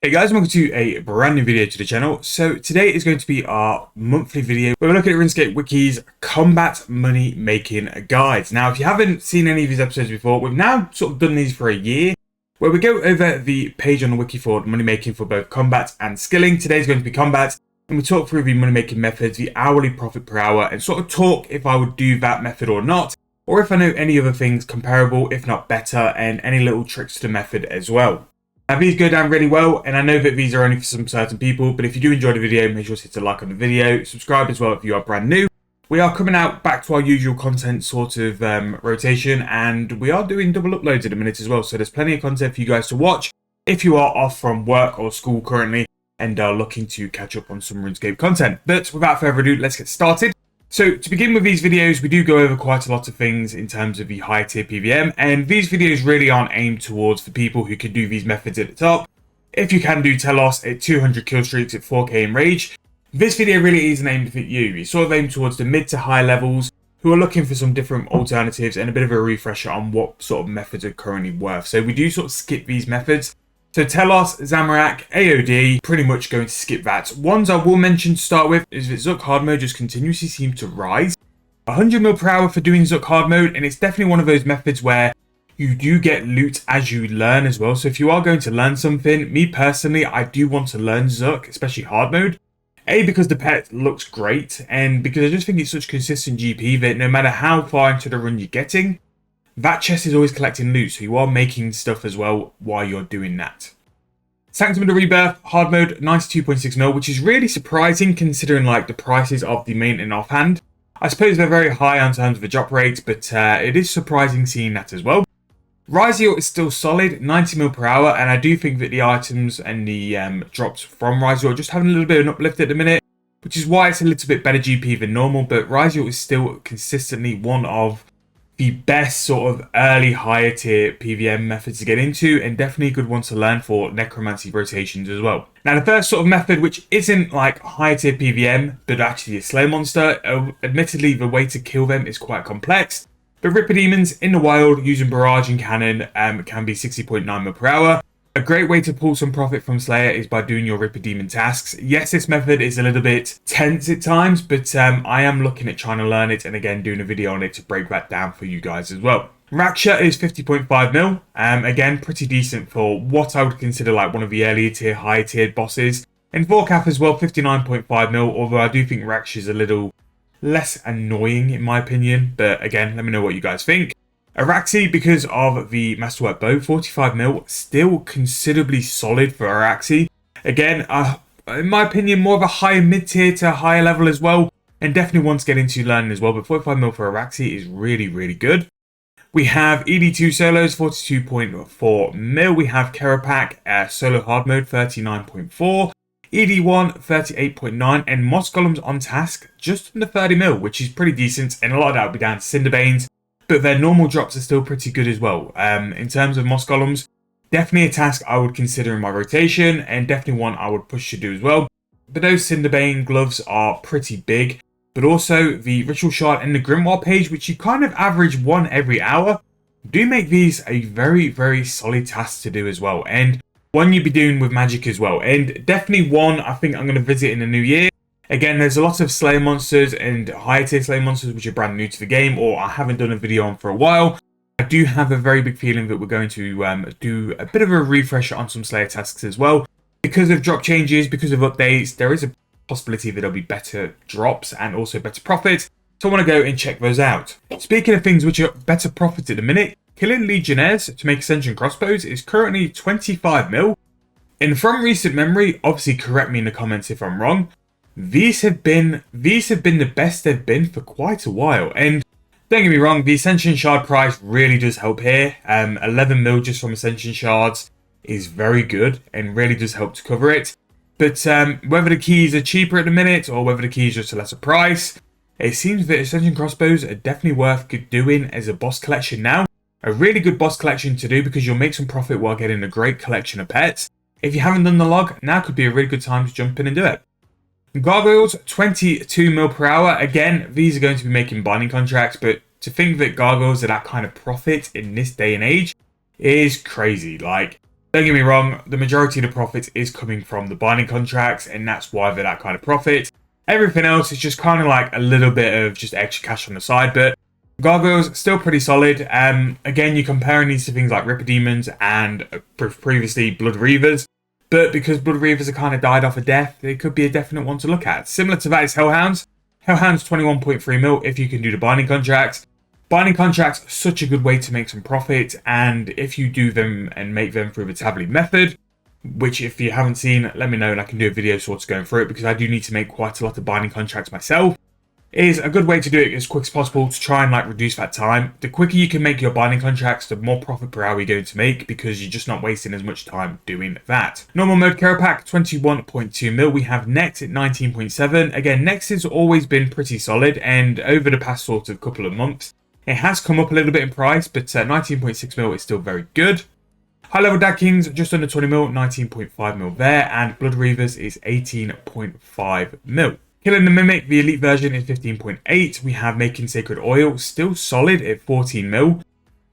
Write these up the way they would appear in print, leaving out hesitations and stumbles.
Hey guys, welcome to a brand new video to the channel. So today is going to be our monthly video where we're looking at Runescape Wiki's combat money making guides. Now, if you haven't seen any of these episodes before, we've now sort of done these for a year where we go over the page on the wiki for money making for both combat and skilling. Today's going to be combat, and we talk through the money making methods, the hourly profit per hour, and sort of talk if I would do that method or not, or if I know any other things comparable, if not better, and any little tricks to the method as well. Now, these go down really well, and I know that these are only for some certain people, but if you do enjoy the video, make sure to hit a like on the video, subscribe as well if you are brand new. We are coming out back to our usual content sort of rotation, and we are doing double uploads in a minute as well, so there's plenty of content for you guys to watch if you are off from work or school currently and are looking to catch up on some RuneScape content. But without further ado, let's get started. So to begin with these videos, we do go over quite a lot of things in terms of the high tier PVM, and these videos really aren't aimed towards the people who can do these methods at the top. If you can do Telos at 200 kill streaks at 4k in rage, this video really isn't aimed at you. It's sort of aimed towards the mid to high levels who are looking for some different alternatives and a bit of a refresher on what sort of methods are currently worth. So we do sort of skip these methods. So Telos, Zamorak, AOD, pretty much going to skip that. Ones I will mention to start with is that Zook hard mode just continuously seems to rise. 100 mil per hour for doing Zook hard mode, and it's definitely one of those methods where you do get loot as you learn as well. So if you are going to learn something, me personally, I do want to learn Zook, especially hard mode. A, because the pet looks great, and because I just think it's such consistent GP that no matter how far into the run you're getting, that chest is always collecting loot, so you are making stuff as well while you're doing that. Sanctum of the Rebirth, hard mode, 92.6 mil, which is really surprising considering like the prices of the main and offhand. I suppose they're very high on terms of the drop rate, but it is surprising seeing that as well. Ryziel is still solid, 90 mil per hour, and I do think that the items and the drops from Ryziel are just having a little bit of an uplift at the minute, which is why it's a little bit better GP than normal, but Ryziel is still consistently one of the best sort of early higher tier PVM methods to get into, and definitely a good one to learn for necromancy rotations as well. Now the first sort of method, which isn't like higher tier PVM but actually a slay monster, admittedly the way to kill them is quite complex, but Ripper Demons in the wild using barrage and cannon can be 60.9 mil per hour. A great way to pull some profit from Slayer is by doing your Ripper Demon tasks. Yes, this method is a little bit tense at times, but I am looking at trying to learn it and again doing a video on it to break that down for you guys as well. Raksha is 50.5 mil. Again, pretty decent for what I would consider like one of the earlier tier, higher tiered bosses. And Vorkath as well, 59.5 mil, although I do think Raksha is a little less annoying in my opinion, but again, let me know what you guys think. Araxi, because of the Masterwork Bow, 45 mil, still considerably solid for Araxi. Again, in my opinion, more of a higher mid-tier to higher level as well, and definitely one to get into learning as well, but 45 mil for Araxi is really, really good. We have ED2 solos, 42.4 mil. We have Kerapak, solo hard mode, 39.4. ED1, 38.9, and Moss Golems on task, just under 30 mil, which is pretty decent, and a lot of that will be down to Cinderbanes. But their normal drops are still pretty good as well. In terms of Moss Golems, definitely a task I would consider in my rotation, and definitely one I would push to do as well. But those Cinderbane gloves are pretty big. But also the Ritual Shard and the Grimoire page, which you kind of average one every hour, do make these a very, very solid task to do as well. And one you'd be doing with magic as well. And definitely one I think I'm going to visit in the new year. Again, there's a lot of Slayer monsters and higher tier Slayer monsters which are brand new to the game or I haven't done a video on for a while. I do have a very big feeling that we're going to do a bit of a refresher on some Slayer tasks as well. Because of drop changes, because of updates, there is a possibility that there'll be better drops and also better profits. So I want to go and check those out. Speaking of things which are better profits at the minute, killing Legionnaires to make Ascension crossbows is currently 25 mil. And from recent memory, obviously correct me in the comments if I'm wrong, These have been the best they've been for quite a while, and don't get me wrong, the Ascension Shard price really does help here. 11 mil just from Ascension Shards is very good and really does help to cover it. But whether the keys are cheaper at the minute or whether the keys are just a lesser price, it seems that Ascension Crossbows are definitely worth doing as a boss collection now. A really good boss collection to do because you'll make some profit while getting a great collection of pets. If you haven't done the log, now could be a really good time to jump in and do it. Gargoyles, 22 mil per hour. Again, these are going to be making binding contracts, but to think that gargoyles are that kind of profit in this day and age is crazy. Like, Don't get me wrong, the majority of the profit is coming from the binding contracts, and that's why they're that kind of profit. Everything else is just kind of like a little bit of just extra cash on the side, but Gargoyles still pretty solid. Again, you're comparing these to things like Ripper Demons and previously Blood Reavers, but because Blood Reavers have kind of died off a death, it could be a definite one to look at. Similar to that is Hellhounds. Hellhounds 21.3 mil if you can do the binding contracts. Binding contracts are such a good way to make some profit, and if you do them and make them through the tablet method, which if you haven't seen, let me know and I can do a video sort of going through it, because I do need to make quite a lot of binding contracts myself, is a good way to do it as quick as possible to try and like reduce that time. The quicker you can make your binding contracts, the more profit per hour you're going to make, because you're just not wasting as much time doing that. Normal mode Kero Pack 21.2 mil. We have Next at 19.7. Again, Next has always been pretty solid, and over the past sort of couple of months, it has come up a little bit in price, but 19.6 mil is still very good. High level Dad Kings, just under 20 mil, 19.5 mil there, and Blood Reavers is 18.5 mil. Killing the Mimic, the Elite version is 15.8. We have Making Sacred Oil, still solid at 14 mil.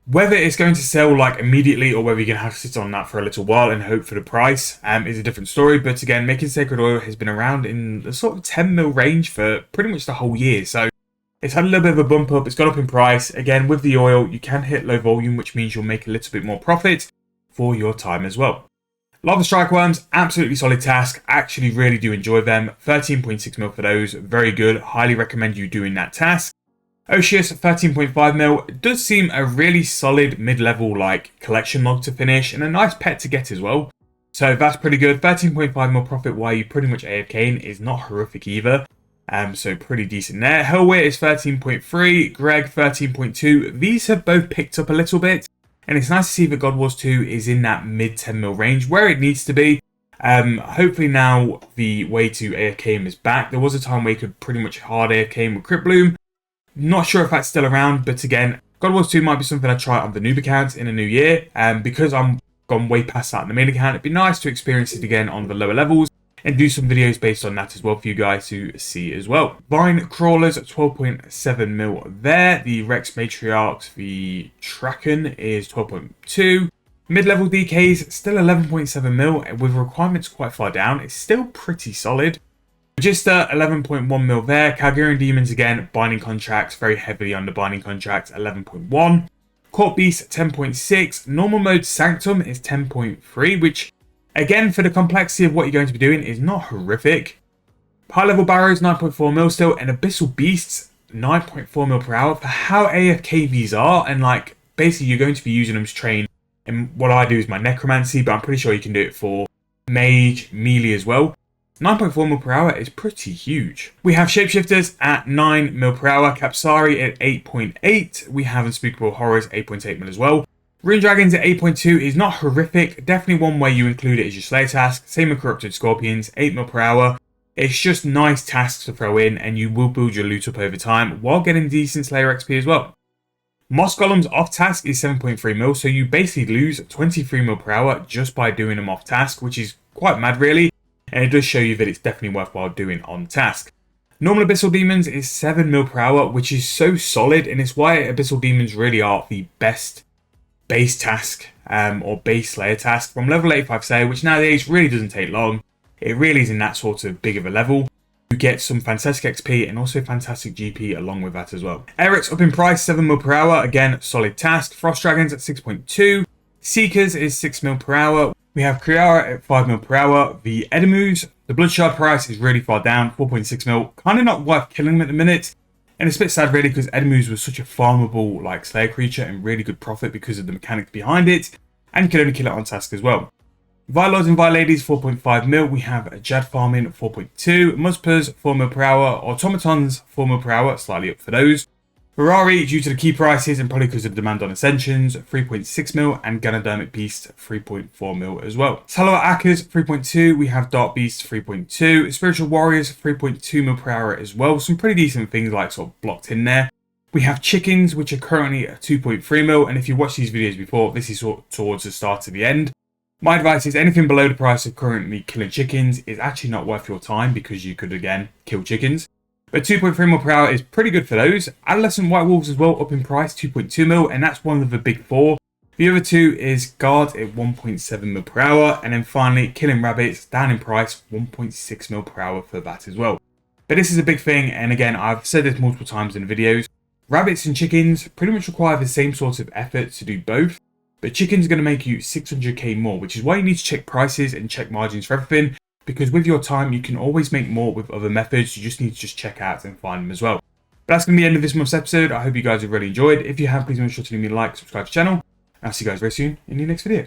Whether it's going to sell like immediately or whether you're going to have to sit on that for a little while and hope for the price is a different story. But again, Making Sacred Oil has been around in the sort of 10 mil range for pretty much the whole year. So it's had a little bit of a bump up. It's gone up in price. Again, with the oil, you can hit low volume, which means you'll make a little bit more profit for your time as well. Lava Strike Worms, absolutely solid task. Actually really do enjoy them. 13.6 mil for those. Very good. Highly recommend you doing that task. Osseous, 13.5 mil. It does seem a really solid mid-level like collection log to finish, and a nice pet to get as well. So that's pretty good. 13.5 mil profit while you pretty much AFKing is not horrific either. So pretty decent there. Hellwit is 13.3, Greg 13.2. These have both picked up a little bit, and it's nice to see that God Wars 2 is in that mid 10 mil range where it needs to be. Hopefully now the way to AFK is back. There was a time where you could pretty much hard AFK with Crypt Bloom. Not sure if that's still around, but again, God Wars 2 might be something I try on the noob account in a new year. Because I'm gone way past that in the main account, it'd be nice to experience it again on the lower levels, and do some videos based on that as well for you guys to see as well. Vine Crawlers at 12.7 mil there. The Rex Matriarchs, the Traken is 12.2. Mid-level DKs still 11.7 mil with requirements quite far down. It's still pretty solid. Register 11.1 mil there. Calgarian Demons again, binding contracts, very heavily under binding contracts, 11.1. Court Beast 10.6. Normal mode Sanctum is 10.3, which again, for the complexity of what you're going to be doing, is not horrific. High level Barrows, 9.4 mil still, and Abyssal Beasts, 9.4 mil per hour. For how AFK these are, and like, basically you're going to be using them to train. And what I do is my Necromancy, but I'm pretty sure you can do it for Mage, Melee as well. 9.4 mil per hour is pretty huge. We have Shapeshifters at 9 mil per hour, Capsari at 8.8. We have Unspeakable Horrors, 8.8 mil as well. Rune Dragons at 8.2 is not horrific. Definitely one way you include it as your Slayer task. Same with Corrupted Scorpions, 8 mil per hour. It's just nice tasks to throw in, and you will build your loot up over time while getting decent Slayer XP as well. Moss Golems off task is 7.3 mil, so you basically lose 23 mil per hour just by doing them off task, which is quite mad really, and it does show you that it's definitely worthwhile doing on task. Normal Abyssal Demons is 7 mil per hour, which is so solid, and it's why Abyssal Demons really are the best base task or base Slayer task from level 85 Slayer, which nowadays really doesn't take long. It really isn't that sort of big of a level. You get some fantastic XP and also fantastic GP along with that as well. Eric's up in price, 7 mil per hour, again solid task. Frost Dragons at 6.2. Seekers is 6 mil per hour. We have Kriara at 5 mil per hour. The Edemus, the Bloodshard price is really far down, 4.6 mil. Kind of not worth killing them at the minute. And it's a bit sad really, because Edemus was such a farmable like Slayer creature and really good profit because of the mechanics behind it. And you can only kill it on task as well. Vilelords and Vileladies 4.5 mil. We have Jad Farming 4.2. Muspers 4 mil per hour. Automatons 4 mil per hour, slightly up for those. Ferrari, due to the key prices and probably because of demand on Ascensions, 3.6 mil, and Ganodermic Beast 3.4 mil as well. Salwa Akkers 3.2. We have Dark Beast 3.2. Spiritual Warriors 3.2 mil per hour as well. Some pretty decent things like sort of blocked in there. We have Chickens, which are currently at 2.3 mil, and if you watched these videos before, this is sort of towards the start of the end. My advice is anything below the price of currently killing chickens is actually not worth your time, because you could again kill chickens. But 2.3 mil per hour is pretty good for those. Adolescent White Wolves as well, up in price, 2.2 mil, and that's one of the big four. The other two is guards at 1.7 mil per hour, and then finally killing rabbits down in price 1.6 mil per hour for that as well. But this is a big thing, and again, I've said this multiple times in the videos. Rabbits and chickens pretty much require the same sort of effort to do both, but chickens are going to make you 600k more, which is why you need to check prices and check margins for everything, because with your time, you can always make more with other methods. You just need to just check out and find them as well. But that's going to be the end of this month's episode. I hope you guys have really enjoyed. If you have, please make sure to leave me a like, subscribe to the channel, and I'll see you guys very soon in the next video.